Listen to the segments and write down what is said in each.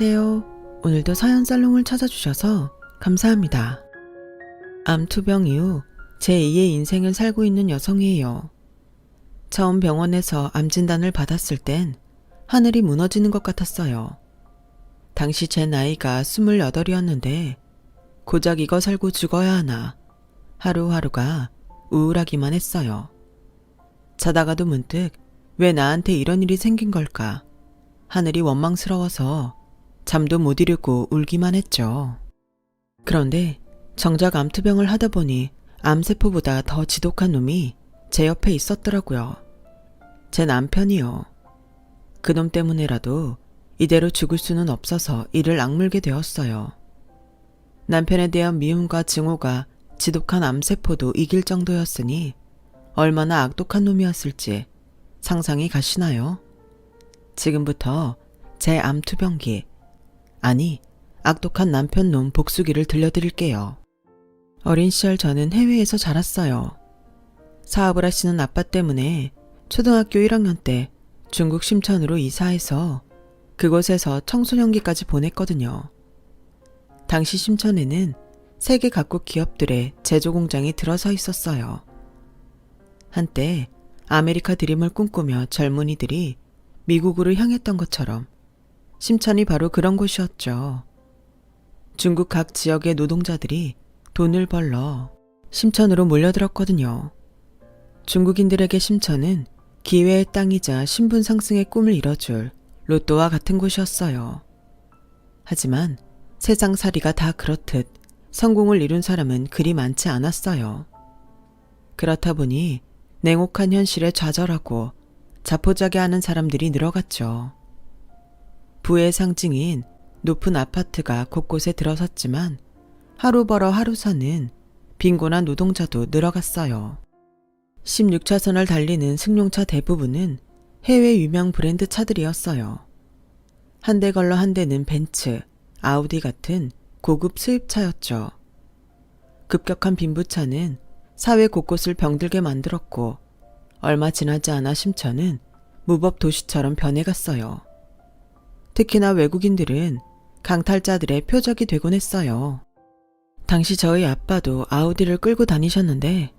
안녕하세요. 오늘도 사연 살롱을 찾아주셔서 감사합니다. 암 투병 이후 제2의 인생을 살고 있는 여성이에요. 처음 병원에서 암 진단을 받았을 땐 하늘이 무너지는 것 같았어요. 당시 제 나이가 28이었는데 고작 이거 살고 죽어야 하나 하루하루가 우울하기만 했어요. 자다가도 문득 왜 나한테 이런 일이 생긴 걸까? 하늘이 원망스러워서 잠도 못 이루고 울기만 했죠. 그런데 정작 암투병을 하다 보니 암세포보다 더 지독한 놈이 제 옆에 있었더라고요. 제 남편이요. 그놈 때문에라도 이대로 죽을 수는 없어서 이를 악물게 되었어요. 남편에 대한 미움과 증오가 지독한 암세포도 이길 정도였으니 얼마나 악독한 놈이었을지 상상이 가시나요? 지금부터 제 암투병기, 아니 악독한 남편 놈 복수기를 들려드릴게요. 어린 시절 저는 해외에서 자랐어요. 사업을 하시는 아빠 때문에 초등학교 1학년 때 중국 심천으로 이사해서 그곳에서 청소년기까지 보냈거든요. 당시 심천에는 세계 각국 기업들의 제조 공장이 들어서 있었어요. 한때 아메리카 드림을 꿈꾸며 젊은이들이 미국으로 향했던 것처럼 심천이 바로 그런 곳이었죠. 중국 각 지역의 노동자들이 돈을 벌러 심천으로 몰려들었거든요. 중국인들에게 심천은 기회의 땅이자 신분 상승의 꿈을 이뤄줄 로또와 같은 곳이었어요. 하지만 세상살이가 다 그렇듯 성공을 이룬 사람은 그리 많지 않았어요. 그렇다 보니 냉혹한 현실에 좌절하고 자포자기하는 사람들이 늘어갔죠. 부의 상징인 높은 아파트가 곳곳에 들어섰지만 하루 벌어 하루 사는 빈곤한 노동자도 늘어갔어요. 16차선을 달리는 승용차 대부분은 해외 유명 브랜드 차들이었어요. 한 대 걸러 한 대는 벤츠, 아우디 같은 고급 수입차였죠. 급격한 빈부차는 사회 곳곳을 병들게 만들었고 얼마 지나지 않아 심천은 무법 도시처럼 변해갔어요. 특히나 외국인들은 강탈자들의 표적이 되곤 했어요. 당시 저희 아빠도 아우디를 끌고 다니셨는데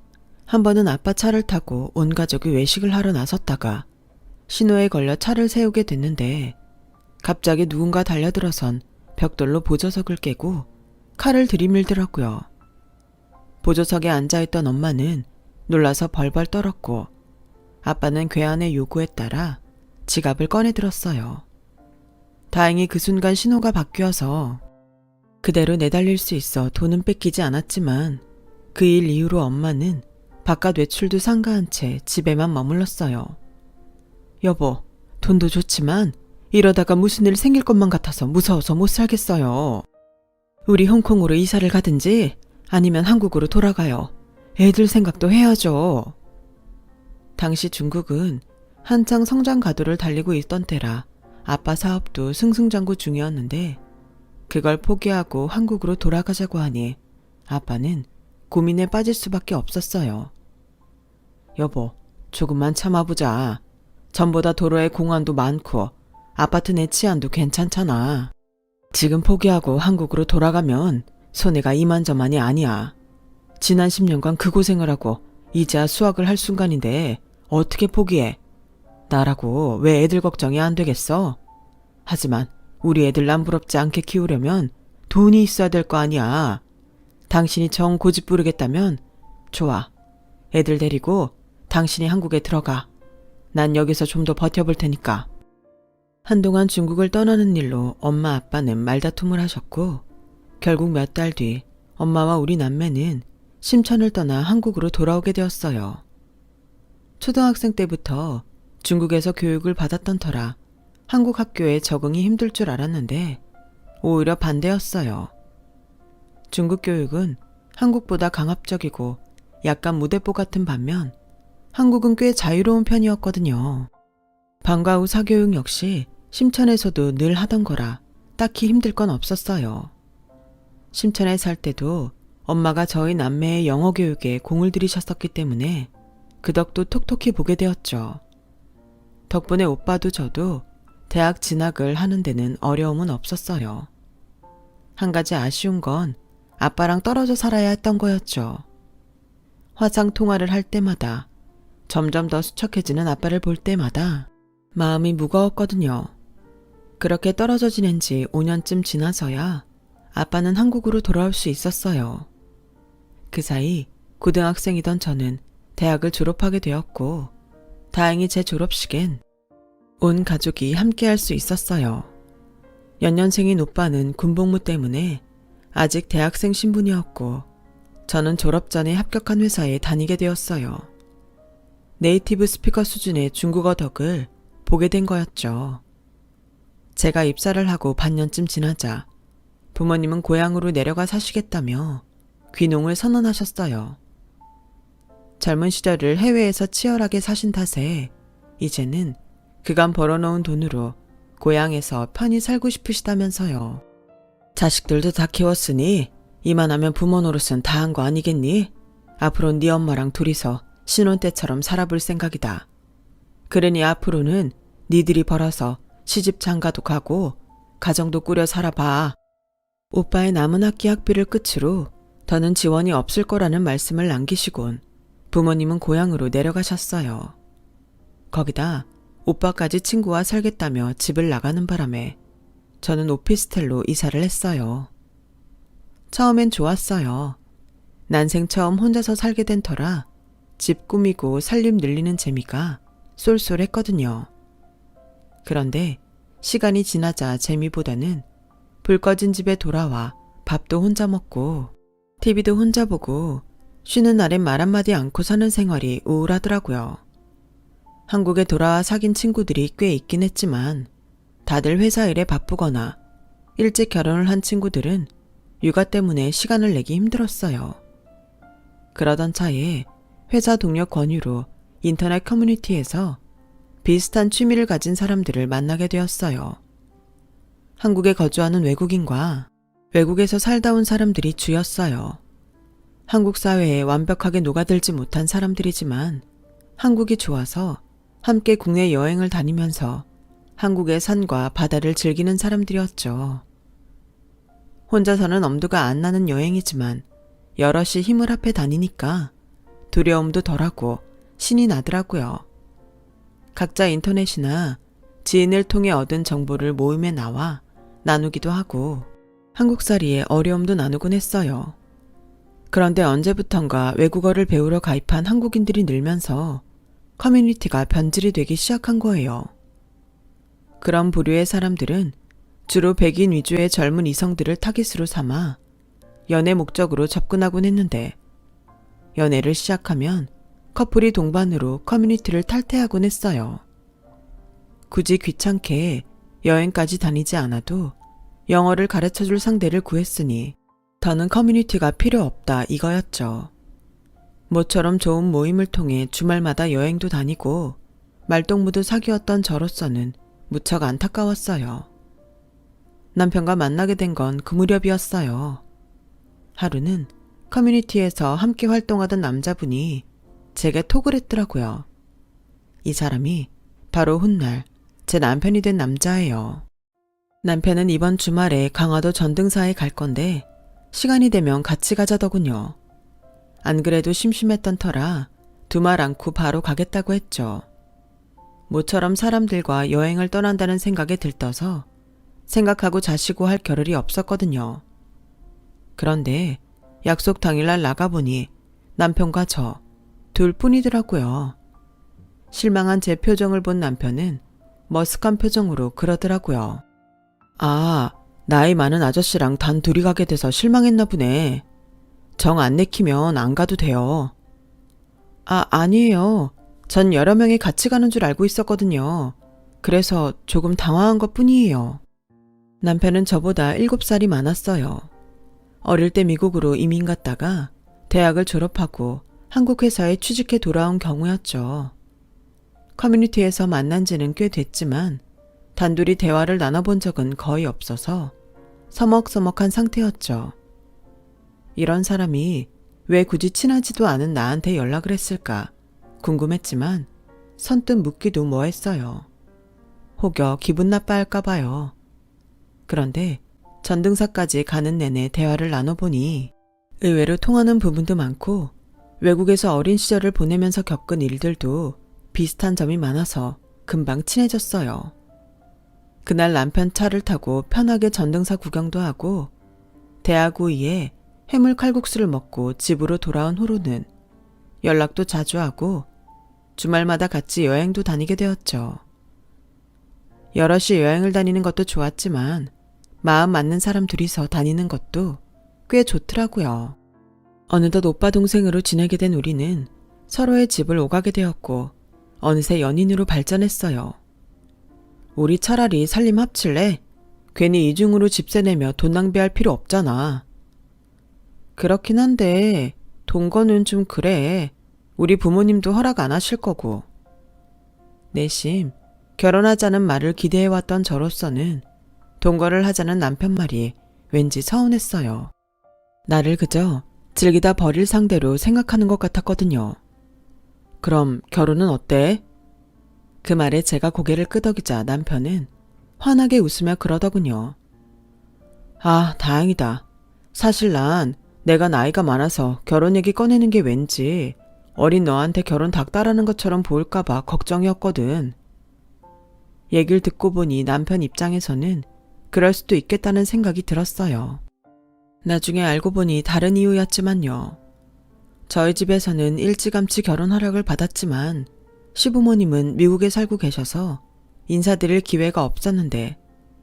한 번은 아빠 차를 타고 온 가족이 외식을 하러 나섰다가 신호에 걸려 차를 세우게 됐는데 갑자기 누군가 달려들어선 벽돌로 보조석을 깨고 칼을 들이밀더라고요. 보조석에 앉아있던 엄마는 놀라서 벌벌 떨었고 아빠는 괴한의 요구에 따라 지갑을 꺼내 들었어요. 다행히 그 순간 신호가 바뀌어서 그대로 내달릴 수 있어 돈은 뺏기지 않았지만 그 일 이후로 엄마는 바깥 외출도 삼가한 채 집에만 머물렀어요. 여보, 돈도 좋지만 이러다가 무슨 일 생길 것만 같아서 무서워서 못 살겠어요. 우리 홍콩으로 이사를 가든지 아니면 한국으로 돌아가요. 애들 생각도 해야죠. 당시 중국은 한창 성장 가도를 달리고 있던 때라 아빠 사업도 승승장구 중이었는데 그걸 포기하고 한국으로 돌아가자고 하니 아빠는 고민에 빠질 수밖에 없었어요. 여보, 조금만 참아보자. 전보다 도로에 공원도 많고 아파트 내 치안도 괜찮잖아. 지금 포기하고 한국으로 돌아가면 손해가 이만저만이 아니야. 지난 10년간 그 고생을 하고 이제야 수학을 할 순간인데 어떻게 포기해? 나라고 왜 애들 걱정이 안 되겠어? 하지만 우리 애들 남부럽지 않게 키우려면 돈이 있어야 될 거 아니야. 당신이 정 고집 부르겠다면 좋아. 애들 데리고 당신이 한국에 들어가. 난 여기서 좀 더 버텨볼 테니까. 한동안 중국을 떠나는 일로 엄마 아빠는 말다툼을 하셨고 결국 몇 달 뒤 엄마와 우리 남매는 심천을 떠나 한국으로 돌아오게 되었어요. 초등학생 때부터 중국에서 교육을 받았던 터라 한국 학교에 적응이 힘들 줄 알았는데 오히려 반대였어요. 중국 교육은 한국보다 강압적이고 약간 무대뽀 같은 반면 한국은 꽤 자유로운 편이었거든요. 방과 후 사교육 역시 심천에서도 늘 하던 거라 딱히 힘들 건 없었어요. 심천에 살 때도 엄마가 저희 남매의 영어 교육에 공을 들이셨었기 때문에 그 덕도 톡톡히 보게 되었죠. 덕분에 오빠도 저도 대학 진학을 하는 데는 어려움은 없었어요. 한 가지 아쉬운 건 아빠랑 떨어져 살아야 했던 거였죠. 화상 통화를 할 때마다, 점점 더 수척해지는 아빠를 볼 때마다 마음이 무거웠거든요. 그렇게 떨어져 지낸 지 5년쯤 지나서야 아빠는 한국으로 돌아올 수 있었어요. 그 사이 고등학생이던 저는 대학을 졸업하게 되었고, 다행히 제 졸업식엔 온 가족이 함께 할 수 있었어요. 연년생인 오빠는 군복무 때문에 아직 대학생 신분이었고, 저는 졸업 전에 합격한 회사에 다니게 되었어요. 네이티브 스피커 수준의 중국어 덕을 보게 된 거였죠. 제가 입사를 하고 반년쯤 지나자 부모님은 고향으로 내려가 사시겠다며 귀농을 선언하셨어요. 젊은 시절을 해외에서 치열하게 사신 탓에 이제는 그간 벌어놓은 돈으로 고향에서 편히 살고 싶으시다면서요. 자식들도 다 키웠으니 이만하면 부모 노릇은 다 한 거 아니겠니? 앞으로 네 엄마랑 둘이서 신혼 때처럼 살아볼 생각이다. 그러니 앞으로는 니들이 벌어서 시집 장가도 가고 가정도 꾸려 살아봐. 오빠의 남은 학기 학비를 끝으로 더는 지원이 없을 거라는 말씀을 남기시곤 부모님은 고향으로 내려가셨어요. 거기다 오빠까지 친구와 살겠다며 집을 나가는 바람에 저는 오피스텔로 이사를 했어요. 처음엔 좋았어요. 난생 처음 혼자서 살게 된 터라 집 꾸미고 살림 늘리는 재미가 쏠쏠했거든요. 그런데 시간이 지나자 재미보다는 불 꺼진 집에 돌아와 밥도 혼자 먹고 TV도 혼자 보고 쉬는 날엔 말 한마디 않고 사는 생활이 우울하더라고요. 한국에 돌아와 사귄 친구들이 꽤 있긴 했지만 다들 회사 일에 바쁘거나 일찍 결혼을 한 친구들은 육아 때문에 시간을 내기 힘들었어요. 그러던 차에 회사 동료 권유로 인터넷 커뮤니티에서 비슷한 취미를 가진 사람들을 만나게 되었어요. 한국에 거주하는 외국인과 외국에서 살다 온 사람들이 주였어요. 한국 사회에 완벽하게 녹아들지 못한 사람들이지만 한국이 좋아서 함께 국내 여행을 다니면서 한국의 산과 바다를 즐기는 사람들이었죠. 혼자서는 엄두가 안 나는 여행이지만 여럿이 힘을 합해 다니니까 두려움도 덜하고 신이 나더라고요. 각자 인터넷이나 지인을 통해 얻은 정보를 모임에 나와 나누기도 하고 한국살이에 어려움도 나누곤 했어요. 그런데 언제부턴가 외국어를 배우러 가입한 한국인들이 늘면서 커뮤니티가 변질이 되기 시작한 거예요. 그런 부류의 사람들은 주로 백인 위주의 젊은 이성들을 타깃으로 삼아 연애 목적으로 접근하곤 했는데 연애를 시작하면 커플이 동반으로 커뮤니티를 탈퇴하곤 했어요. 굳이 귀찮게 여행까지 다니지 않아도 영어를 가르쳐줄 상대를 구했으니 더는 커뮤니티가 필요 없다 이거였죠. 모처럼 좋은 모임을 통해 주말마다 여행도 다니고 말동무도 사귀었던 저로서는 무척 안타까웠어요. 남편과 만나게 된 건 그 무렵이었어요. 하루는 커뮤니티에서 함께 활동하던 남자분이 제게 톡을 했더라고요. 이 사람이 바로 훗날 제 남편이 된 남자예요. 남편은 이번 주말에 강화도 전등사에 갈 건데 시간이 되면 같이 가자더군요. 안 그래도 심심했던 터라 두말 않고 바로 가겠다고 했죠. 모처럼 사람들과 여행을 떠난다는 생각에 들떠서 생각하고 자시고 할 겨를이 없었거든요. 그런데 약속 당일날 나가보니 남편과 저 둘뿐이더라고요. 실망한 제 표정을 본 남편은 머쓱한 표정으로 그러더라고요. 아, 나이 많은 아저씨랑 단 둘이 가게 돼서 실망했나 보네. 정 안 내키면 안 가도 돼요. 아니에요. 전 여러 명이 같이 가는 줄 알고 있었거든요. 그래서 조금 당황한 것 뿐이에요. 남편은 저보다 7살이 많았어요. 어릴 때 미국으로 이민 갔다가 대학을 졸업하고 한국 회사에 취직해 돌아온 경우였죠. 커뮤니티에서 만난 지는 꽤 됐지만 단둘이 대화를 나눠본 적은 거의 없어서 서먹서먹한 상태였죠. 이런 사람이 왜 굳이 친하지도 않은 나한테 연락을 했을까 궁금했지만 선뜻 묻기도 뭐했어요. 혹여 기분 나빠할까 봐요. 그런데 전등사까지 가는 내내 대화를 나눠보니 의외로 통하는 부분도 많고 외국에서 어린 시절을 보내면서 겪은 일들도 비슷한 점이 많아서 금방 친해졌어요. 그날 남편 차를 타고 편하게 전등사 구경도 하고 대학 후에 해물 칼국수를 먹고 집으로 돌아온 후로는 연락도 자주 하고 주말마다 같이 여행도 다니게 되었죠. 여럿이 여행을 다니는 것도 좋았지만 마음 맞는 사람 둘이서 다니는 것도 꽤 좋더라고요. 어느덧 오빠 동생으로 지내게 된 우리는 서로의 집을 오가게 되었고 어느새 연인으로 발전했어요. 우리 차라리 살림 합칠래? 괜히 이중으로 집세 내며 돈 낭비할 필요 없잖아. 그렇긴 한데 동거는 좀 그래. 우리 부모님도 허락 안 하실 거고. 내심 결혼하자는 말을 기대해왔던 저로서는 동거를 하자는 남편 말이 왠지 서운했어요. 나를 그저 즐기다 버릴 상대로 생각하는 것 같았거든요. 그럼 결혼은 어때? 그 말에 제가 고개를 끄덕이자 남편은 환하게 웃으며 그러더군요. 아, 다행이다. 사실 난 내가 나이가 많아서 결혼 얘기 꺼내는 게 왠지 어린 너한테 결혼 닥달하는 것처럼 보일까봐 걱정이었거든. 얘기를 듣고 보니 남편 입장에서는 그럴 수도 있겠다는 생각이 들었어요. 나중에 알고 보니 다른 이유였지만요. 저희 집에서는 일찌감치 결혼 허락을 받았지만 시부모님은 미국에 살고 계셔서 인사드릴 기회가 없었는데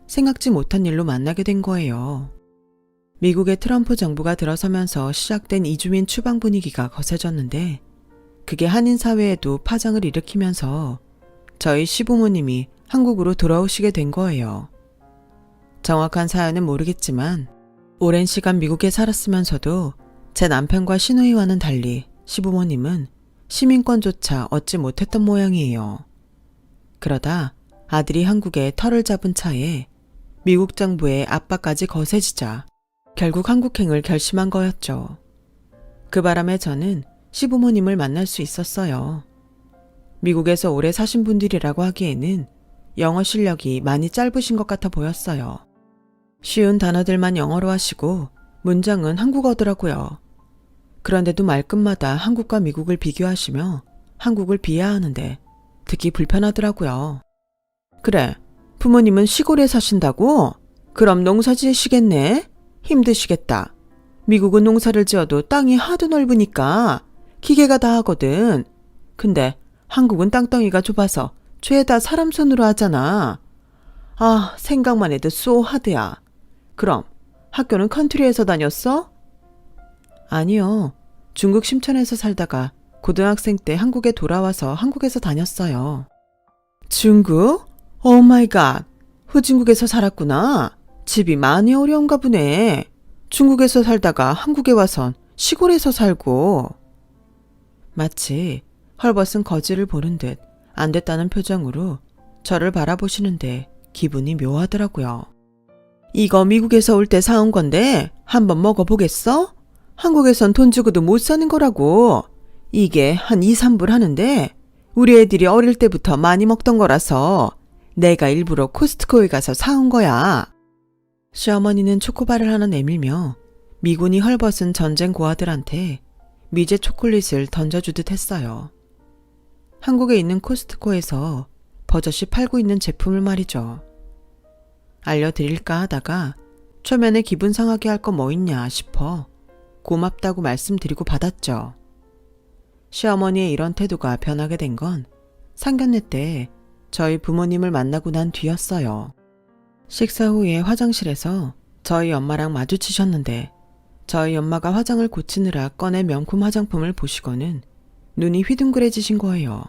생각지 못한 일로 만나게 된 거예요. 미국의 트럼프 정부가 들어서면서 시작된 이주민 추방 분위기가 거세졌는데 그게 한인 사회에도 파장을 일으키면서 저희 시부모님이 한국으로 돌아오시게 된 거예요. 정확한 사연은 모르겠지만 오랜 시간 미국에 살았으면서도 제 남편과 시누이와는 달리 시부모님은 시민권조차 얻지 못했던 모양이에요. 그러다 아들이 한국에 터를 잡은 차에 미국 정부의 압박까지 거세지자 결국 한국행을 결심한 거였죠. 그 바람에 저는 시부모님을 만날 수 있었어요. 미국에서 오래 사신 분들이라고 하기에는 영어 실력이 많이 짧으신 것 같아 보였어요. 쉬운 단어들만 영어로 하시고 문장은 한국어더라고요. 그런데도 말끝마다 한국과 미국을 비교하시며 한국을 비하하는데 듣기 불편하더라고요. 그래, 부모님은 시골에 사신다고? 그럼 농사 지으시겠네? 힘드시겠다. 미국은 농사를 지어도 땅이 하도 넓으니까 기계가 다 하거든. 근데 한국은 땅덩이가 좁아서 죄다 사람 손으로 하잖아. 아, 생각만 해도 쏘하드야. 그럼 학교는 컨트리에서 다녔어? 아니요. 중국 심천에서 살다가 고등학생 때 한국에 돌아와서 한국에서 다녔어요. 중국? 오 마이 갓. 후진국에서 살았구나. 집이 많이 어려운가 보네. 중국에서 살다가 한국에 와선 시골에서 살고. 마치 헐벗은 거지를 보는 듯 안 됐다는 표정으로 저를 바라보시는데 기분이 묘하더라고요. 이거 미국에서 올 때 사온 건데 한번 먹어보겠어? 한국에선 돈 주고도 못 사는 거라고. 이게 한 2, 3불 하는데 우리 애들이 어릴 때부터 많이 먹던 거라서 내가 일부러 코스트코에 가서 사온 거야. 시어머니는 초코바를 하나 내밀며 미군이 헐벗은 전쟁 고아들한테 미제 초콜릿을 던져주듯 했어요. 한국에 있는 코스트코에서 버젓이 팔고 있는 제품을 말이죠. 알려드릴까 하다가 초면에 기분 상하게 할 거 뭐 있냐 싶어 고맙다고 말씀드리고 받았죠. 시어머니의 이런 태도가 변하게 된 건 상견례 때 저희 부모님을 만나고 난 뒤였어요. 식사 후에 화장실에서 저희 엄마랑 마주치셨는데 저희 엄마가 화장을 고치느라 꺼내 명품 화장품을 보시고는 눈이 휘둥그레지신 거예요.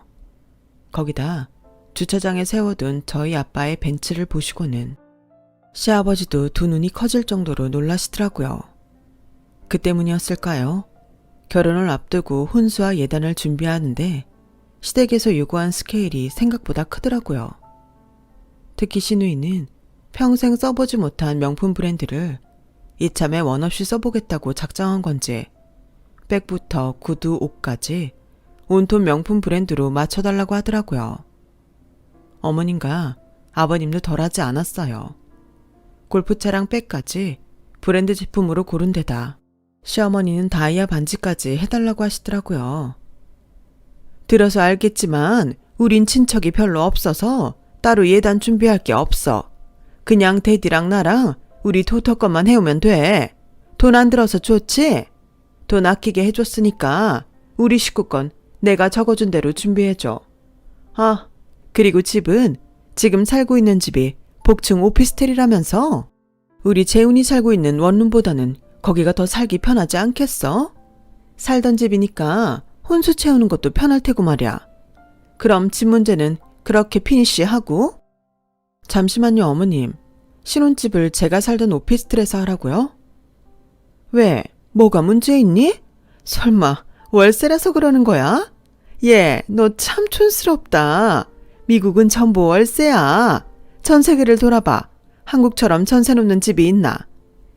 거기다 주차장에 세워둔 저희 아빠의 벤츠를 보시고는 시아버지도 두 눈이 커질 정도로 놀라시더라고요. 그 때문이었을까요? 결혼을 앞두고 혼수와 예단을 준비하는데 시댁에서 요구한 스케일이 생각보다 크더라고요. 특히 시누이는 평생 써보지 못한 명품 브랜드를 이참에 원 없이 써보겠다고 작정한 건지 백부터 구두, 옷까지 온통 명품 브랜드로 맞춰달라고 하더라고요. 어머님과 아버님도 덜하지 않았어요. 골프차랑 백까지 브랜드 제품으로 고른 데다 시어머니는 다이아 반지까지 해달라고 하시더라고요. 들어서 알겠지만 우린 친척이 별로 없어서 따로 예단 준비할 게 없어. 그냥 데디랑 나랑 우리 도터 것만 해오면 돼. 돈 안 들어서 좋지? 돈 아끼게 해줬으니까 우리 식구 건 내가 적어준 대로 준비해줘. 아, 그리고 집은 지금 살고 있는 집이 복층 오피스텔이라면서? 우리 재훈이 살고 있는 원룸보다는 거기가 더 살기 편하지 않겠어? 살던 집이니까 혼수 채우는 것도 편할 테고 말이야. 그럼 집 문제는 그렇게 피니쉬하고? 잠시만요, 어머님. 신혼집을 제가 살던 오피스텔에서 하라고요? 왜? 뭐가 문제 있니? 설마 월세라서 그러는 거야? 얘, 너 참 촌스럽다. 미국은 전부 월세야. 전 세계를 돌아봐. 한국처럼 전세 놓는 집이 있나?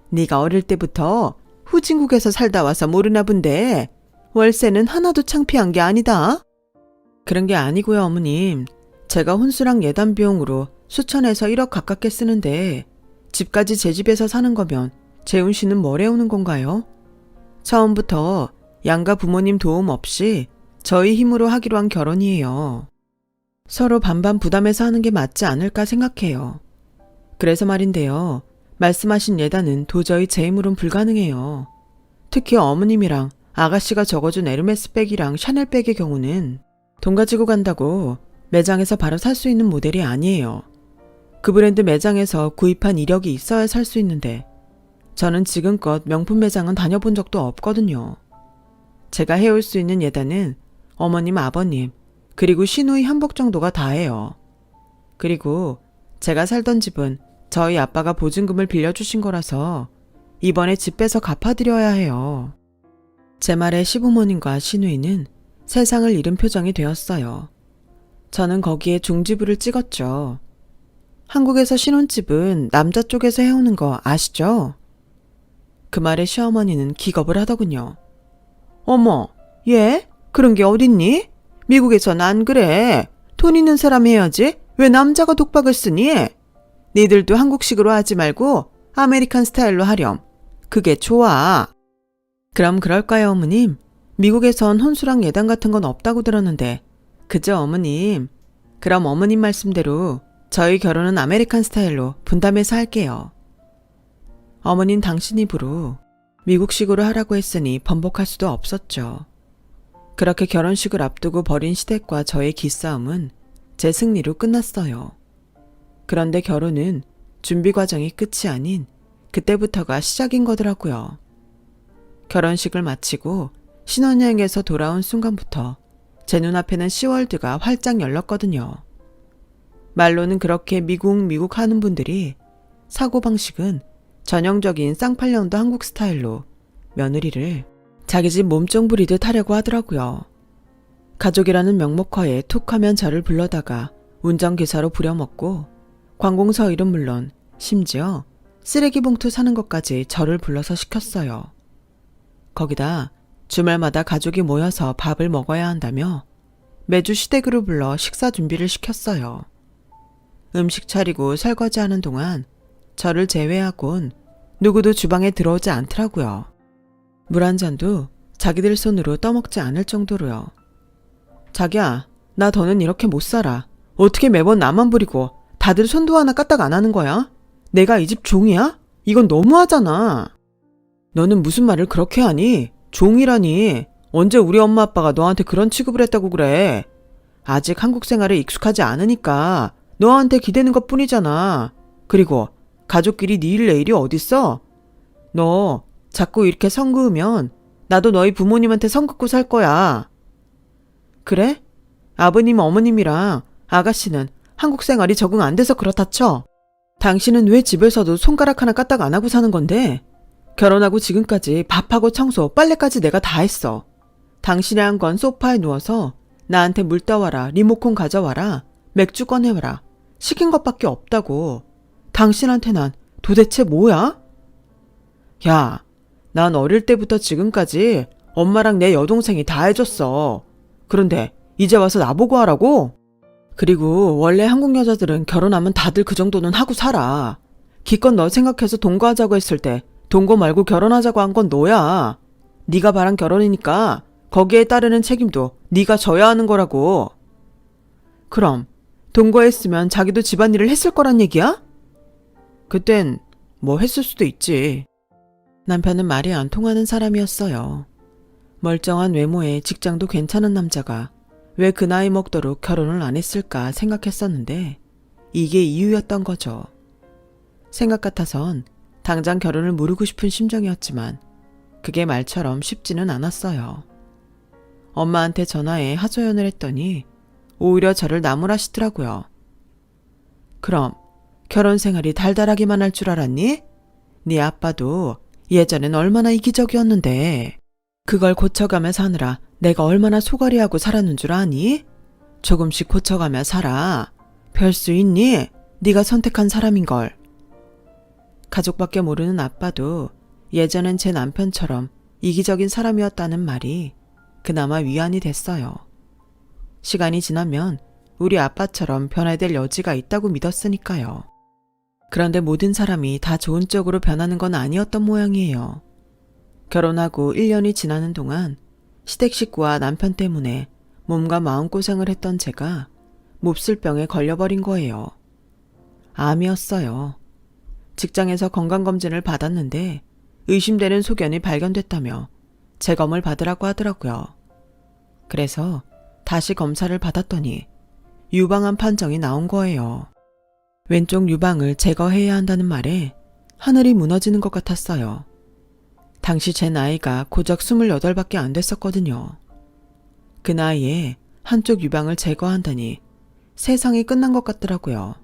네가 어릴 때부터 후진국에서 살다 와서 모르나 본데 월세는 하나도 창피한 게 아니다. 그런 게 아니고요, 어머님. 제가 혼수랑 예단 비용으로 수천에서 1억 가깝게 쓰는데 집까지 제 집에서 사는 거면 재훈 씨는 뭘 해오는 건가요? 처음부터 양가 부모님 도움 없이 저희 힘으로 하기로 한 결혼이에요. 서로 반반 부담해서 하는 게 맞지 않을까 생각해요. 그래서 말인데요. 말씀하신 예단은 도저히 제 힘으론 불가능해요. 특히 어머님이랑 아가씨가 적어준 에르메스 백이랑 샤넬 백의 경우는 돈 가지고 간다고 매장에서 바로 살 수 있는 모델이 아니에요. 그 브랜드 매장에서 구입한 이력이 있어야 살 수 있는데 저는 지금껏 명품 매장은 다녀본 적도 없거든요. 제가 해올 수 있는 예단은 어머님, 아버님, 그리고 시누이 한복 정도가 다예요. 그리고 제가 살던 집은 저희 아빠가 보증금을 빌려주신 거라서 이번에 집 빼서 갚아드려야 해요. 제 말에 시부모님과 시누이는 세상을 잃은 표정이 되었어요. 저는 거기에 중지부를 찍었죠. 한국에서 신혼집은 남자 쪽에서 해오는 거 아시죠? 그 말에 시어머니는 기겁을 하더군요. 어머, 얘? 그런 게 어딨니? 미국에선 안 그래. 돈 있는 사람 해야지. 왜 남자가 독박을 쓰니? 니들도 한국식으로 하지 말고 아메리칸 스타일로 하렴. 그게 좋아. 그럼 그럴까요, 어머님? 미국에선 혼수랑 예단 같은 건 없다고 들었는데. 그죠, 어머님? 그럼 어머님 말씀대로 저희 결혼은 아메리칸 스타일로 분담해서 할게요. 어머닌 당신 입으로 미국식으로 하라고 했으니 번복할 수도 없었죠. 그렇게 결혼식을 앞두고 벌인 시댁과 저의 기싸움은 제 승리로 끝났어요. 그런데 결혼은 준비 과정이 끝이 아닌 그때부터가 시작인 거더라고요. 결혼식을 마치고 신혼여행에서 돌아온 순간부터 제 눈앞에는 시월드가 활짝 열렸거든요. 말로는 그렇게 미국 하는 분들이 사고방식은 전형적인 쌍팔년도 한국 스타일로 며느리를 자기 집 몸종 부리듯 하려고 하더라고요. 가족이라는 명목하에 툭 하면 저를 불러다가 운전기사로 부려먹고 관공서 일은 물론 심지어 쓰레기 봉투 사는 것까지 저를 불러서 시켰어요. 거기다 주말마다 가족이 모여서 밥을 먹어야 한다며 매주 시댁으로 불러 식사 준비를 시켰어요. 음식 차리고 설거지하는 동안 저를 제외하곤 누구도 주방에 들어오지 않더라고요. 물 한 잔도 자기들 손으로 떠먹지 않을 정도로요. 자기야, 나 더는 이렇게 못 살아. 어떻게 매번 나만 부리고 다들 손도 하나 까딱 안 하는 거야? 내가 이 집 종이야? 이건 너무하잖아. 너는 무슨 말을 그렇게 하니? 종이라니. 언제 우리 엄마 아빠가 너한테 그런 취급을 했다고 그래. 아직 한국 생활에 익숙하지 않으니까 너한테 기대는 것 뿐이잖아. 그리고 가족끼리 네 일 내일이 어딨어? 너 자꾸 이렇게 선 그으면 나도 너희 부모님한테 선 긋고 살 거야. 그래? 아버님 어머님이랑 아가씨는 한국 생활이 적응 안 돼서 그렇다 쳐. 당신은 왜 집에서도 손가락 하나 까딱 안 하고 사는 건데? 결혼하고 지금까지 밥하고 청소, 빨래까지 내가 다 했어. 당신이 한 건 소파에 누워서 나한테 물 떠와라, 리모컨 가져와라, 맥주 꺼내와라. 시킨 것밖에 없다고. 당신한테 난 도대체 뭐야? 야, 난 어릴 때부터 지금까지 엄마랑 내 여동생이 다 해줬어. 그런데 이제 와서 나보고 하라고? 그리고 원래 한국 여자들은 결혼하면 다들 그 정도는 하고 살아. 기껏 너 생각해서 동거하자고 했을 때 동거 말고 결혼하자고 한 건 너야. 네가 바란 결혼이니까 거기에 따르는 책임도 네가 져야 하는 거라고. 그럼 동거했으면 자기도 집안일을 했을 거란 얘기야? 그땐 뭐 했을 수도 있지. 남편은 말이 안 통하는 사람이었어요. 멀쩡한 외모에 직장도 괜찮은 남자가 왜 그 나이 먹도록 결혼을 안 했을까 생각했었는데 이게 이유였던 거죠. 생각 같아선 당장 결혼을 미루고 싶은 심정이었지만 그게 말처럼 쉽지는 않았어요. 엄마한테 전화해 하소연을 했더니 오히려 저를 나무라시더라고요. 그럼 결혼 생활이 달달하기만 할 줄 알았니? 네 아빠도 예전엔 얼마나 이기적이었는데 그걸 고쳐가며 사느라 내가 얼마나 소갈이하고 살았는 줄 아니? 조금씩 고쳐가며 살아. 별 수 있니? 네가 선택한 사람인걸. 가족밖에 모르는 아빠도 예전엔 제 남편처럼 이기적인 사람이었다는 말이 그나마 위안이 됐어요. 시간이 지나면 우리 아빠처럼 변화될 여지가 있다고 믿었으니까요. 그런데 모든 사람이 다 좋은 쪽으로 변하는 건 아니었던 모양이에요. 결혼하고 1년이 지나는 동안 시댁 식구와 남편 때문에 몸과 마음고생을 했던 제가 몹쓸 병에 걸려버린 거예요. 암이었어요. 직장에서 건강검진을 받았는데 의심되는 소견이 발견됐다며 재검을 받으라고 하더라고요. 그래서 다시 검사를 받았더니 유방암 판정이 나온 거예요. 왼쪽 유방을 제거해야 한다는 말에 하늘이 무너지는 것 같았어요. 당시 제 나이가 고작 28밖에 안 됐었거든요. 그 나이에 한쪽 유방을 제거한다니 세상이 끝난 것 같더라고요.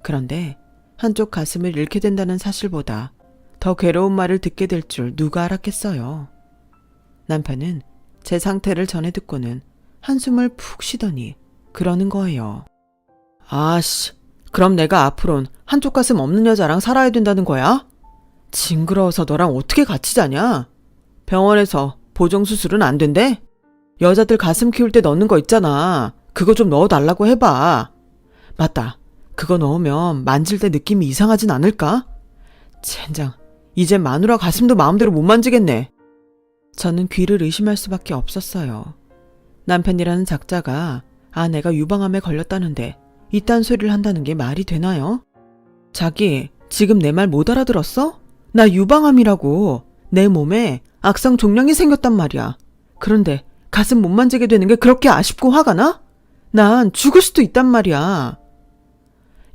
그런데 한쪽 가슴을 잃게 된다는 사실보다 더 괴로운 말을 듣게 될 줄 누가 알았겠어요. 남편은 제 상태를 전해 듣고는 한숨을 푹 쉬더니 그러는 거예요. 아씨, 그럼 내가 앞으론 한쪽 가슴 없는 여자랑 살아야 된다는 거야? 징그러워서 너랑 어떻게 같이 자냐? 병원에서 보정수술은 안 된대? 여자들 가슴 키울 때 넣는 거 있잖아. 그거 좀 넣어달라고 해봐. 맞다. 그거 넣으면 만질 때 느낌이 이상하진 않을까? 젠장, 이제 마누라 가슴도 마음대로 못 만지겠네. 저는 귀를 의심할 수밖에 없었어요. 남편이라는 작자가 아내가 유방암에 걸렸다는데 이딴 소리를 한다는 게 말이 되나요? 자기, 지금 내 말 못 알아들었어? 나 유방암이라고. 내 몸에 악성 종양이 생겼단 말이야. 그런데 가슴 못 만지게 되는 게 그렇게 아쉽고 화가 나? 난 죽을 수도 있단 말이야.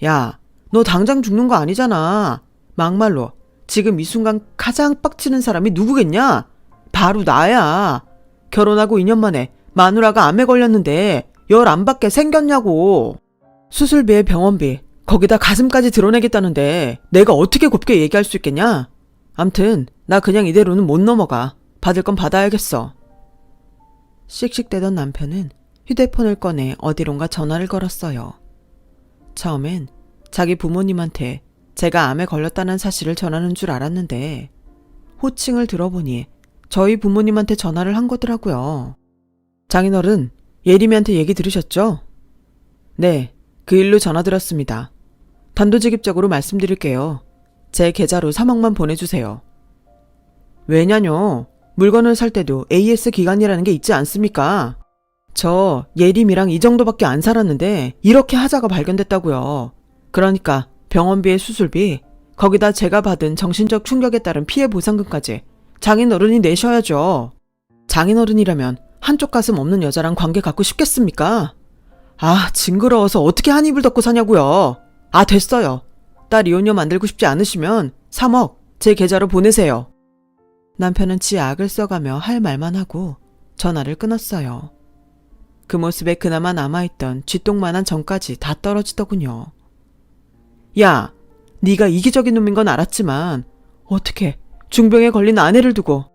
야, 너 당장 죽는 거 아니잖아. 막말로 지금 이 순간 가장 빡치는 사람이 누구겠냐? 바로 나야. 결혼하고 2년 만에 마누라가 암에 걸렸는데 열 안 받게 생겼냐고. 수술비에 병원비, 거기다 가슴까지 드러내겠다는데 내가 어떻게 곱게 얘기할 수 있겠냐? 암튼 나 그냥 이대로는 못 넘어가. 받을 건 받아야겠어. 씩씩대던 남편은 휴대폰을 꺼내 어디론가 전화를 걸었어요. 처음엔 자기 부모님한테 제가 암에 걸렸다는 사실을 전하는 줄 알았는데 호칭을 들어보니 저희 부모님한테 전화를 한 거더라고요. 장인어른, 예림이한테 얘기 들으셨죠? 네, 그 일로 전화 드렸습니다. 단도직입적으로 말씀드릴게요. 제 계좌로 3억만 보내주세요. 왜냐뇨? 물건을 살 때도 AS 기간이라는 게 있지 않습니까? 저 예림이랑 이 정도밖에 안 살았는데 이렇게 하자가 발견됐다고요. 그러니까 병원비에 수술비, 거기다 제가 받은 정신적 충격에 따른 피해 보상금까지 장인어른이 내셔야죠. 장인어른이라면 한쪽 가슴 없는 여자랑 관계 갖고 싶겠습니까? 아, 징그러워서 어떻게 한 입을 덮고 사냐고요. 아, 됐어요. 딸 이혼녀 만들고 싶지 않으시면 3억 제 계좌로 보내세요. 남편은 지 악을 써가며 할 말만 하고 전화를 끊었어요. 그 모습에 그나마 남아있던 쥐똥만한 정까지 다 떨어지더군요. 야, 네가 이기적인 놈인 건 알았지만 어떻게 중병에 걸린 아내를 두고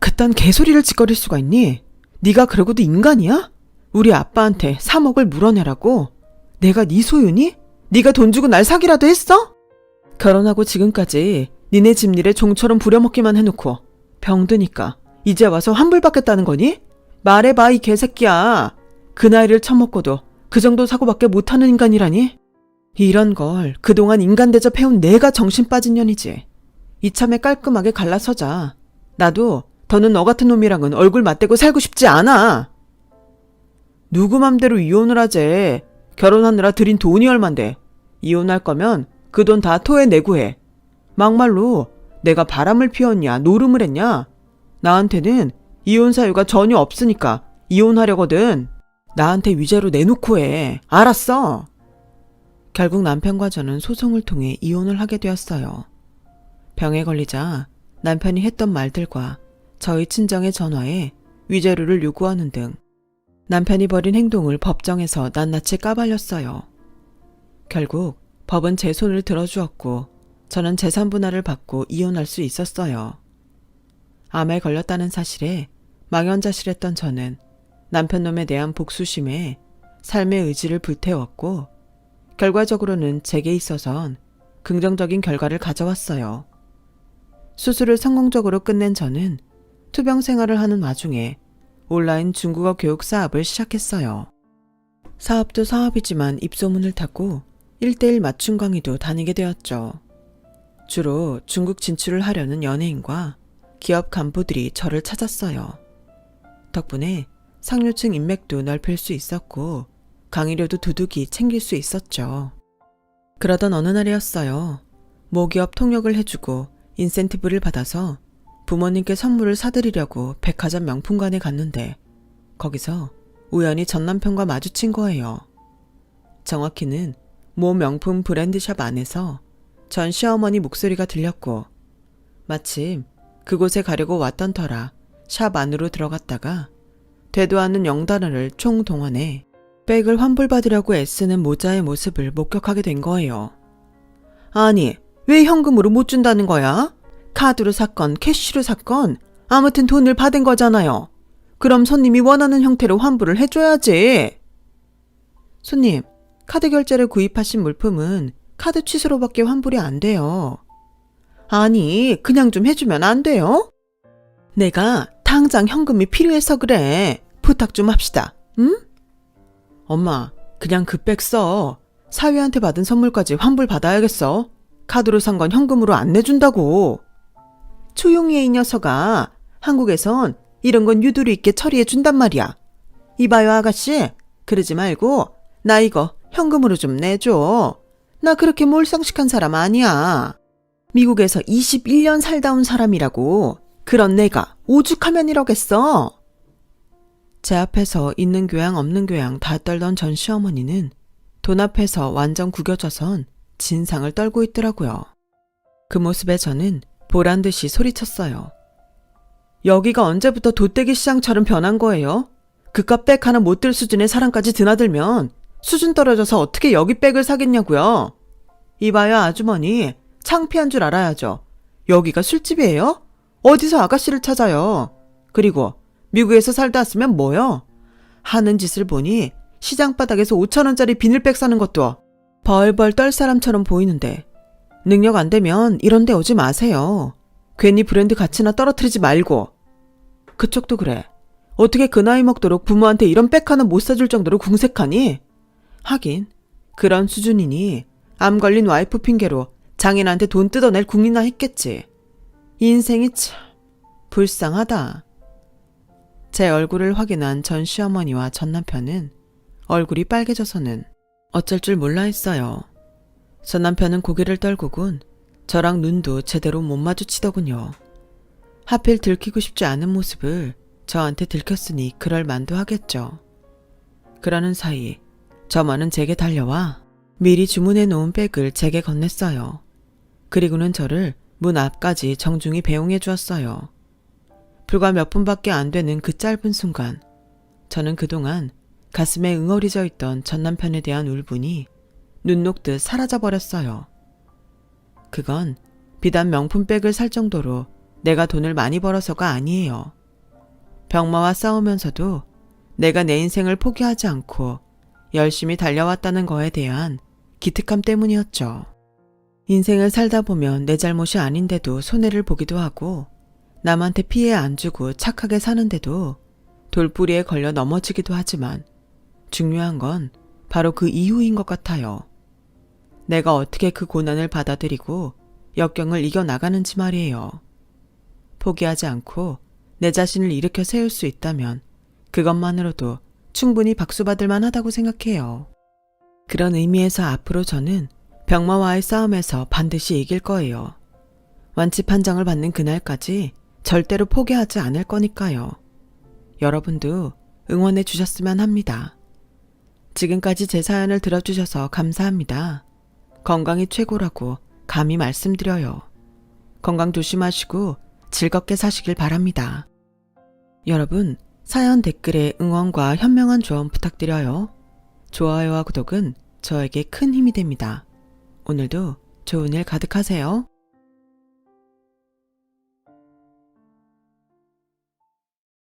그딴 개소리를 짓거릴 수가 있니? 네가 그러고도 인간이야? 우리 아빠한테 3억을 물어내라고? 내가 네 소유니? 네가 돈 주고 날 사기라도 했어? 결혼하고 지금까지 니네 집일에 종처럼 부려먹기만 해놓고 병드니까 이제 와서 환불받겠다는 거니? 말해봐, 이 개새끼야. 그 나이를 처먹고도 그 정도 사고밖에 못하는 인간이라니? 이런 걸 그동안 인간 대접해온 내가 정신 빠진 년이지. 이참에 깔끔하게 갈라서자. 나도 더는 너 같은 놈이랑은 얼굴 맞대고 살고 싶지 않아. 누구 맘대로 이혼을 하재. 결혼하느라 들인 돈이 얼만데. 이혼할 거면 그 돈 다 토해내고 해. 막말로 내가 바람을 피웠냐 노름을 했냐. 나한테는 이혼 사유가 전혀 없으니까 이혼하려거든. 나한테 위자료 내놓고 해. 알았어? 결국 남편과 저는 소송을 통해 이혼을 하게 되었어요. 병에 걸리자 남편이 했던 말들과 저희 친정의 전화에 위자료를 요구하는 등 남편이 벌인 행동을 법정에서 낱낱이 까발렸어요. 결국 법은 제 손을 들어주었고 저는 재산 분할을 받고 이혼할 수 있었어요. 암에 걸렸다는 사실에 망연자실했던 저는 남편놈에 대한 복수심에 삶의 의지를 불태웠고 결과적으로는 제게 있어선 긍정적인 결과를 가져왔어요. 수술을 성공적으로 끝낸 저는 투병 생활을 하는 와중에 온라인 중국어 교육 사업을 시작했어요. 사업도 사업이지만 입소문을 타고 1:1 맞춤 강의도 다니게 되었죠. 주로 중국 진출을 하려는 연예인과 기업 간부들이 저를 찾았어요. 덕분에 상류층 인맥도 넓힐 수 있었고 강의료도 두둑이 챙길 수 있었죠. 그러던 어느 날이었어요. 모기업 통역을 해주고 인센티브를 받아서 부모님께 선물을 사드리려고 백화점 명품관에 갔는데 거기서 우연히 전 남편과 마주친 거예요. 정확히는 모 명품 브랜드샵 안에서 전 시어머니 목소리가 들렸고 마침 그곳에 가려고 왔던 터라 샵 안으로 들어갔다가 되도 않는 영단어를 총동원해 백을 환불받으려고 애쓰는 모자의 모습을 목격하게 된 거예요. 아니, 왜 현금으로 못 준다는 거야? 카드로 샀건 캐시로 샀건 아무튼 돈을 받은 거잖아요. 그럼 손님이 원하는 형태로 환불을 해줘야지. 손님, 카드 결제를 구입하신 물품은 카드 취소로밖에 환불이 안 돼요. 아니, 그냥 좀 해주면 안 돼요? 내가 당장 현금이 필요해서 그래. 부탁 좀 합시다. 응? 엄마, 그냥 그 백 써. 사위한테 받은 선물까지 환불 받아야겠어. 카드로 산 건 현금으로 안 내준다고. 조용히 해, 이 녀석아. 한국에선 이런 건 유도리 있게 처리해 준단 말이야. 이봐요, 아가씨. 그러지 말고 나 이거 현금으로 좀 내줘. 나 그렇게 몰상식한 사람 아니야. 미국에서 21년 살다 온 사람이라고. 그런 내가 오죽하면 이러겠어. 제 앞에서 있는 교양 없는 교양 다 떨던 전 시어머니는 돈 앞에서 완전 구겨져선 진상을 떨고 있더라고요. 그 모습에 저는 보란듯이 소리쳤어요. 여기가 언제부터 돗대기 시장처럼 변한 거예요? 그깟 백 하나 못 들 수준의 사람까지 드나들면 수준 떨어져서 어떻게 여기 백을 사겠냐고요. 이봐요, 아주머니. 창피한 줄 알아야죠. 여기가 술집이에요? 어디서 아가씨를 찾아요. 그리고 미국에서 살다 왔으면 뭐요? 하는 짓을 보니 시장 바닥에서 5,000원짜리 비닐백 사는 것도 벌벌 떨 사람처럼 보이는데 능력 안 되면 이런 데 오지 마세요. 괜히 브랜드 가치나 떨어뜨리지 말고. 그쪽도 그래. 어떻게 그 나이 먹도록 부모한테 이런 백 하나 못 사줄 정도로 궁색하니? 하긴 그런 수준이니 암 걸린 와이프 핑계로 장인한테 돈 뜯어낼 궁리나 했겠지. 인생이 참 불쌍하다. 제 얼굴을 확인한 전 시어머니와 전 남편은 얼굴이 빨개져서는 어쩔 줄 몰라 했어요. 전 남편은 고개를 떨구곤 저랑 눈도 제대로 못 마주치더군요. 하필 들키고 싶지 않은 모습을 저한테 들켰으니 그럴 만도 하겠죠. 그러는 사이 저만은 제게 달려와 미리 주문해 놓은 백을 제게 건넸어요. 그리고는 저를 문 앞까지 정중히 배웅해 주었어요. 불과 몇 분밖에 안 되는 그 짧은 순간 저는 그동안 가슴에 응어리져 있던 전 남편에 대한 울분이 눈 녹듯 사라져버렸어요. 그건 비단 명품백을 살 정도로 내가 돈을 많이 벌어서가 아니에요. 병마와 싸우면서도 내가 내 인생을 포기하지 않고 열심히 달려왔다는 거에 대한 기특함 때문이었죠. 인생을 살다 보면 내 잘못이 아닌데도 손해를 보기도 하고 남한테 피해 안 주고 착하게 사는데도 돌부리에 걸려 넘어지기도 하지만 중요한 건 바로 그 이유인 것 같아요. 내가 어떻게 그 고난을 받아들이고 역경을 이겨나가는지 말이에요. 포기하지 않고 내 자신을 일으켜 세울 수 있다면 그것만으로도 충분히 박수받을 만하다고 생각해요. 그런 의미에서 앞으로 저는 병마와의 싸움에서 반드시 이길 거예요. 완치 판정을 받는 그날까지 절대로 포기하지 않을 거니까요. 여러분도 응원해 주셨으면 합니다. 지금까지 제 사연을 들어주셔서 감사합니다. 건강이 최고라고 감히 말씀드려요. 건강 조심하시고 즐겁게 사시길 바랍니다. 여러분, 사연 댓글에 응원과 현명한 조언 부탁드려요. 좋아요와 구독은 저에게 큰 힘이 됩니다. 오늘도 좋은 일 가득하세요.